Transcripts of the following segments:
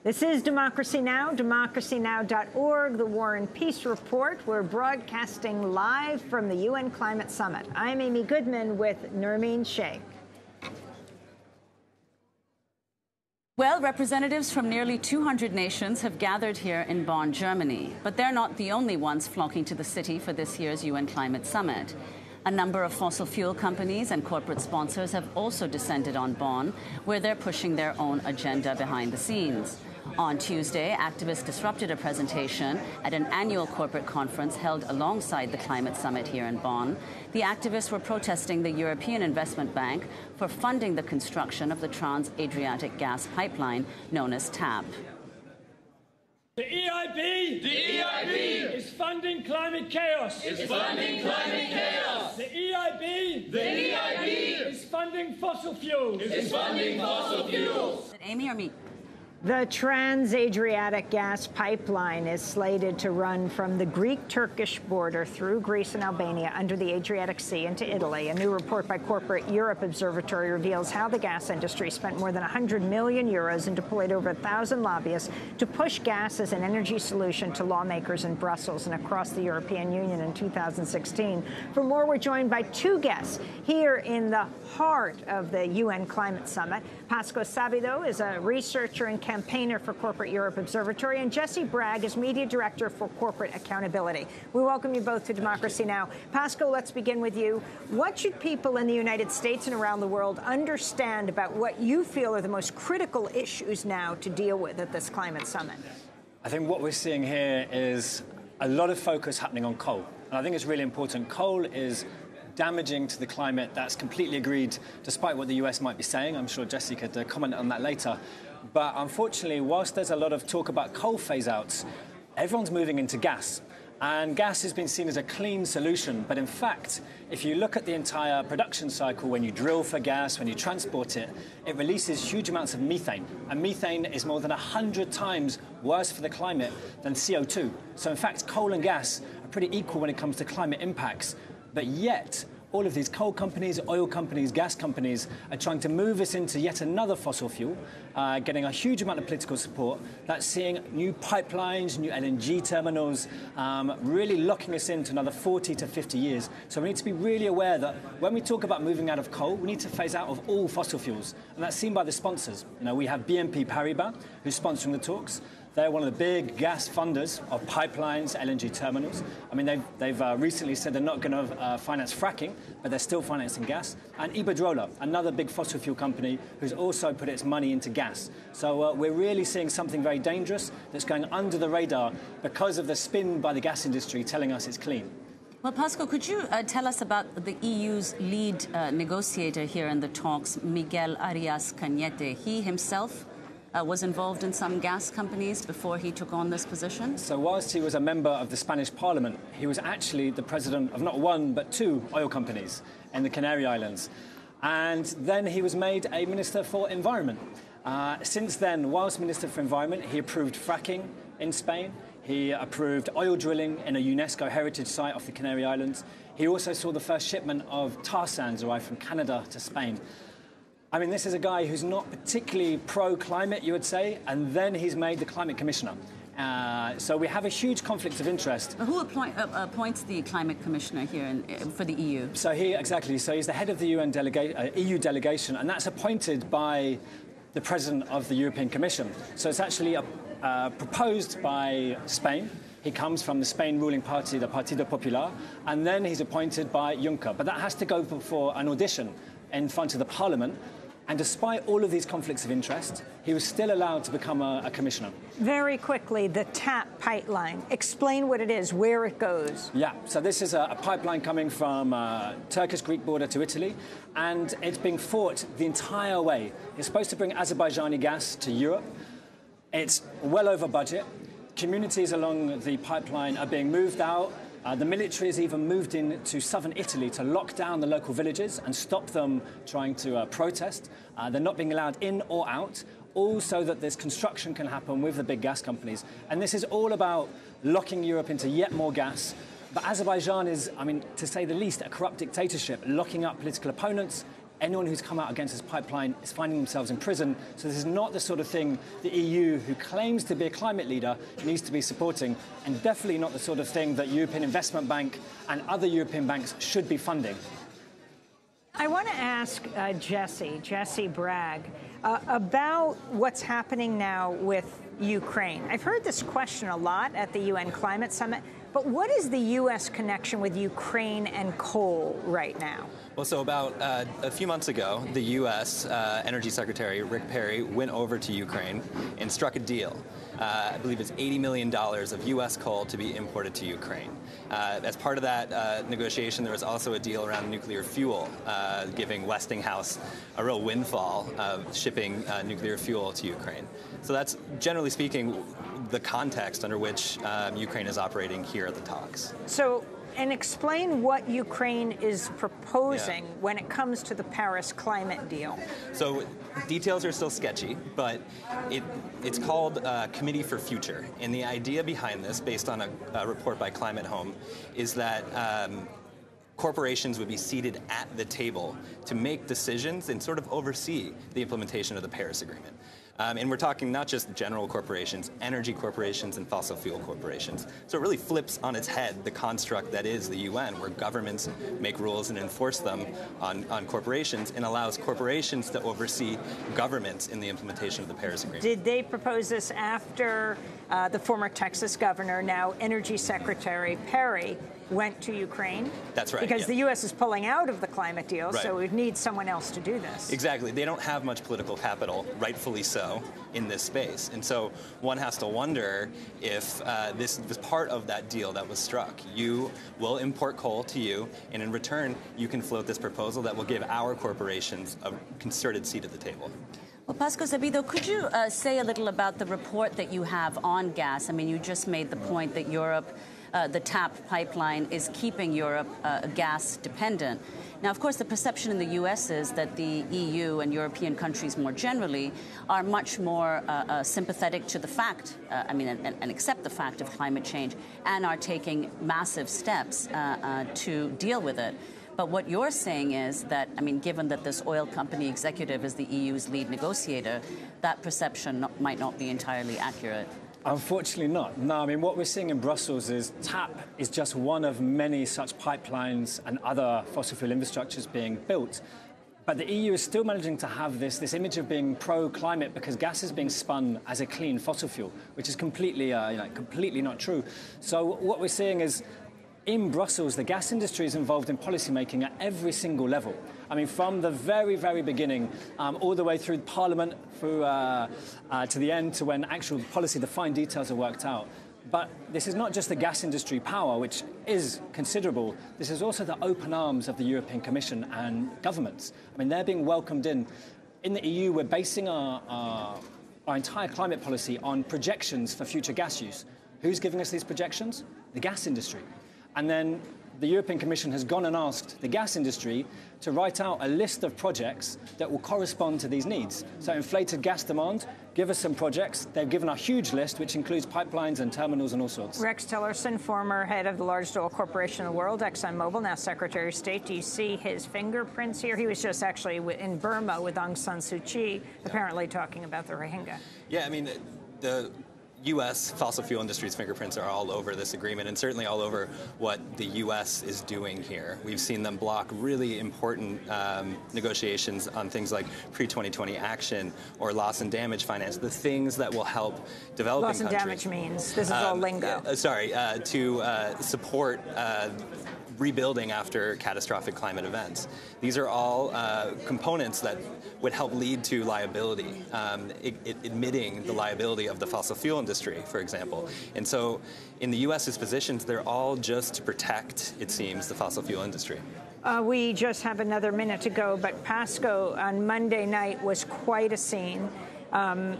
This is Democracy Now!, democracynow.org, the War and Peace Report. We're broadcasting live from the UN Climate Summit. I'm Amy Goodman with Nermeen Sheikh. Well, representatives from nearly 200 nations have gathered here in Bonn, Germany. But they're not the only ones flocking to the city for this year's UN Climate Summit. A number of fossil fuel companies and corporate sponsors have also descended on Bonn, where they're pushing their own agenda behind the scenes. On Tuesday, activists disrupted a presentation at an annual corporate conference held alongside the climate summit here in Bonn. The activists were protesting the European Investment Bank for funding the construction of the Trans-Adriatic Gas Pipeline, known as TAP. The EIB is funding climate chaos. The EIB is funding fossil fuels. Amy or me? The Trans-Adriatic Gas Pipeline is slated to run from the Greek-Turkish border through Greece and Albania under the Adriatic Sea into Italy. A new report by Corporate Europe Observatory reveals how the gas industry spent more than 100 million euros and deployed over 1,000 lobbyists to push gas as an energy solution to lawmakers in Brussels and across the European Union in 2016. For more, we're joined by two guests here in the heart of the UN Climate Summit. Pascoe is a researcher and campaigner for Corporate Europe Observatory, and Jesse Bragg is Media Director for Corporate Accountability. We welcome you both to Democracy Now! Pascoe, let's begin with you. What should people in the United States and around the world understand about what you feel are the most critical issues now to deal with at this climate summit? I think what we're seeing here is a lot of focus happening on coal. And I think it's really important. Coal is damaging to the climate. That's completely agreed, despite what the US might be saying. I'm sure Jesse could comment on that later. But unfortunately, whilst there's a lot of talk about coal phase-outs, everyone's moving into gas. And gas has been seen as a clean solution. But in fact, if you look at the entire production cycle, when you drill for gas, when you transport it, it releases huge amounts of methane. And methane is more than 100 times worse for the climate than CO2. So in fact, coal and gas are pretty equal when it comes to climate impacts. But yet, all of these coal companies, oil companies, gas companies are trying to move us into yet another fossil fuel, getting a huge amount of political support. That's seeing new pipelines, new LNG terminals, really locking us into another 40 to 50 years. So we need to be really aware that when we talk about moving out of coal, we need to phase out of all fossil fuels. And that's seen by the sponsors. You know, we have BNP Paribas, who's sponsoring the talks. They're one of the big gas funders of pipelines, LNG terminals. I mean, they've recently said they're not going to finance fracking, but they're still financing gas. And Iberdrola, another big fossil fuel company, who's also put its money into gas. So we're really seeing something very dangerous that's going under the radar because of the spin by the gas industry telling us it's clean. Well, Pascoe, could you tell us about the EU's lead negotiator here in the talks, Miguel Arias Kenyetta? He himself was involved in some gas companies before he took on this position? So whilst he was a member of the Spanish Parliament, he was actually the president of not one but two oil companies in the Canary Islands. And then he was made a Minister for Environment. Since then, whilst Minister for Environment, he approved fracking in Spain. He approved oil drilling in a UNESCO heritage site off the Canary Islands. He also saw the first shipment of tar sands arrive from Canada to Spain. I mean, this is a guy who's not particularly pro-climate, you would say, and then he's made the climate commissioner. So we have a huge conflict of interest. Who appoints the climate commissioner here for the EU? So so he's the head of the EU delegation, and that's appointed by the president of the European Commission. So it's actually proposed by Spain. He comes from the Spain ruling party, the Partido Popular, and then he's appointed by Juncker. But that has to go before an audition in front of the Parliament. And despite all of these conflicts of interest, he was still allowed to become a commissioner. Very quickly, the TAT Pipeline. Explain what it is, where it goes. Yeah, so this is a pipeline coming from Turkish-Greek border to Italy, and it's being fought the entire way. It's supposed to bring Azerbaijani gas to Europe. It's well over budget. Communities along the pipeline are being moved out. The military has even moved into southern Italy to lock down the local villages and stop them trying to protest. They're not being allowed in or out, all so that this construction can happen with the big gas companies. And this is all about locking Europe into yet more gas. But Azerbaijan is, I mean, to say the least, a corrupt dictatorship, locking up political opponents, Anyone who's come out against this pipeline is finding themselves in prison. So this is not the sort of thing the EU, who claims to be a climate leader, needs to be supporting, and definitely not the sort of thing that European Investment Bank and other European banks should be funding. I want to ask Jesse Bragg, about what's happening now with Ukraine. I've heard this question a lot at the UN Climate Summit, but what is the U.S. connection with Ukraine and coal right now? Well, so about a few months ago, the U.S. Energy Secretary Rick Perry went over to Ukraine and struck a deal. I believe it's $80 million of U.S. coal to be imported to Ukraine. As part of that negotiation, there was also a deal around nuclear fuel, giving Westinghouse a real windfall of shipping nuclear fuel to Ukraine. So that's, generally speaking, the context under which Ukraine is operating here at the talks. So, and explain what Ukraine is proposing when it comes to the Paris climate deal. So details are still sketchy, but it's called Committee for Future. And the idea behind this, based on a report by Climate Home, is that corporations would be seated at the table to make decisions and sort of oversee the implementation of the Paris Agreement. And we're talking not just general corporations, energy corporations and fossil fuel corporations. So it really flips on its head the construct that is the UN, where governments make rules and enforce them on corporations, and allows corporations to oversee governments in the implementation of the Paris Agreement. Did they propose this after the former Texas governor, now Energy Secretary Perry, went to Ukraine? That's right. Because the U.S. is pulling out of the climate deal, right. So we need someone else to do this. Exactly. They don't have much political capital, rightfully so, in this space. And so one has to wonder if this was part of that deal that was struck. You will import coal to you, and in return, you can float this proposal that will give our corporations a concerted seat at the table. Well, Pascoe Sabido, could you say a little about the report that you have on gas? I mean, you just made the point that Europe, the TAP pipeline, is keeping Europe gas dependent. Now, of course, the perception in the U.S. is that the EU and European countries more generally are much more sympathetic to the fact, and accept the fact of climate change, and are taking massive steps to deal with it. But what you're saying is that, given that this oil company executive is the EU's lead negotiator, that perception might not be entirely accurate. Unfortunately not. No, what we're seeing in Brussels is TAP is just one of many such pipelines and other fossil fuel infrastructures being built. But the EU is still managing to have this image of being pro-climate because gas is being spun as a clean fossil fuel, which is completely not true. So what we're seeing is, in Brussels, the gas industry is involved in policymaking at every single level. From the very, very beginning, all the way through Parliament, through to the end, to when actual policy, the fine details are worked out. But this is not just the gas industry power, which is considerable. This is also the open arms of the European Commission and governments. They're being welcomed in. In the EU, we're basing our entire climate policy on projections for future gas use. Who's giving us these projections? The gas industry. And then the European Commission has gone and asked the gas industry to write out a list of projects that will correspond to these needs. So inflated gas demand, give us some projects. They've given a huge list, which includes pipelines and terminals and all sorts. Rex Tillerson, former head of the largest oil corporation in the world, ExxonMobil, now Secretary of State. Do you see his fingerprints here? He was just actually in Burma with Aung San Suu Kyi, apparently talking about the Rohingya. Yeah, the U.S. fossil fuel industry's fingerprints are all over this agreement, and certainly all over what the U.S. is doing here. We've seen them block really important negotiations on things like pre-2020 action or loss and damage finance, the things that will help developing countries. Loss and damage means? This is all lingo. To support rebuilding after catastrophic climate events. These are all components that would help lead to liability, admitting the liability of the fossil fuel industry, for example. And so in the U.S.'s positions, they're all just to protect, it seems, the fossil fuel industry. We just have another minute to go, but Pascoe on Monday night was quite a scene.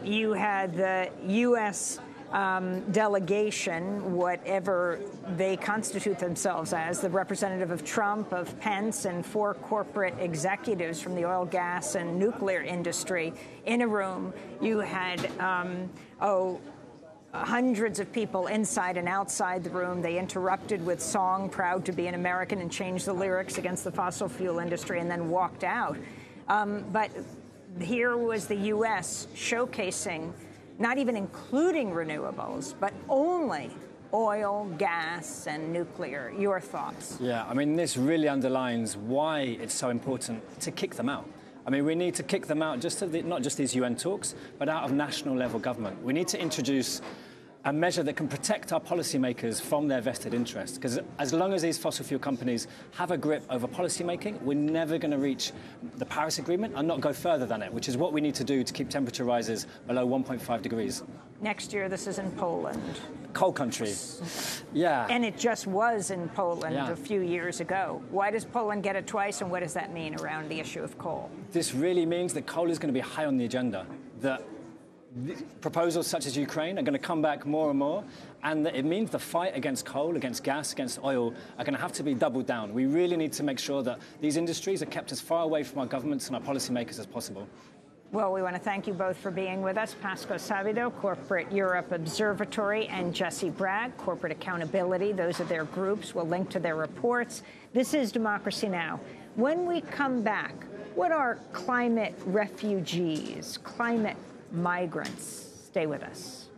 You had the U.S. Delegation, whatever they constitute themselves as, the representative of Trump, of Pence, and 4 corporate executives from the oil, gas, and nuclear industry in a room. You had hundreds of people inside and outside the room. They interrupted with song, Proud to be an American, and changed the lyrics against the fossil fuel industry, and then walked out. But here was the U.S. showcasing, not even including renewables, but only oil, gas, and nuclear. Your thoughts? Yeah, I mean, this really underlines why it's so important to kick them out. I mean, we need to kick them out, not just these UN talks, but out of national level government. We need to introduce a measure that can protect our policymakers from their vested interests. Because as long as these fossil fuel companies have a grip over policymaking, we're never going to reach the Paris Agreement and not go further than it, which is what we need to do to keep temperature rises below 1.5 degrees. Next year, this is in Poland. Coal country. Yeah. And it just was in Poland a few years ago. Why does Poland get it twice, and what does that mean around the issue of coal? This really means that coal is going to be high on the agenda, that proposals such as Ukraine are going to come back more and more, and that it means the fight against coal, against gas, against oil are going to have to be doubled down. We really need to make sure that these industries are kept as far away from our governments and our policymakers as possible. Well, we want to thank you both for being with us. Pascoe Savido, Corporate Europe Observatory, and Jesse Bragg, Corporate Accountability. Those are their groups. We'll link to their reports. This is Democracy Now! When we come back, what are climate refugees, climate migrants? Stay with us.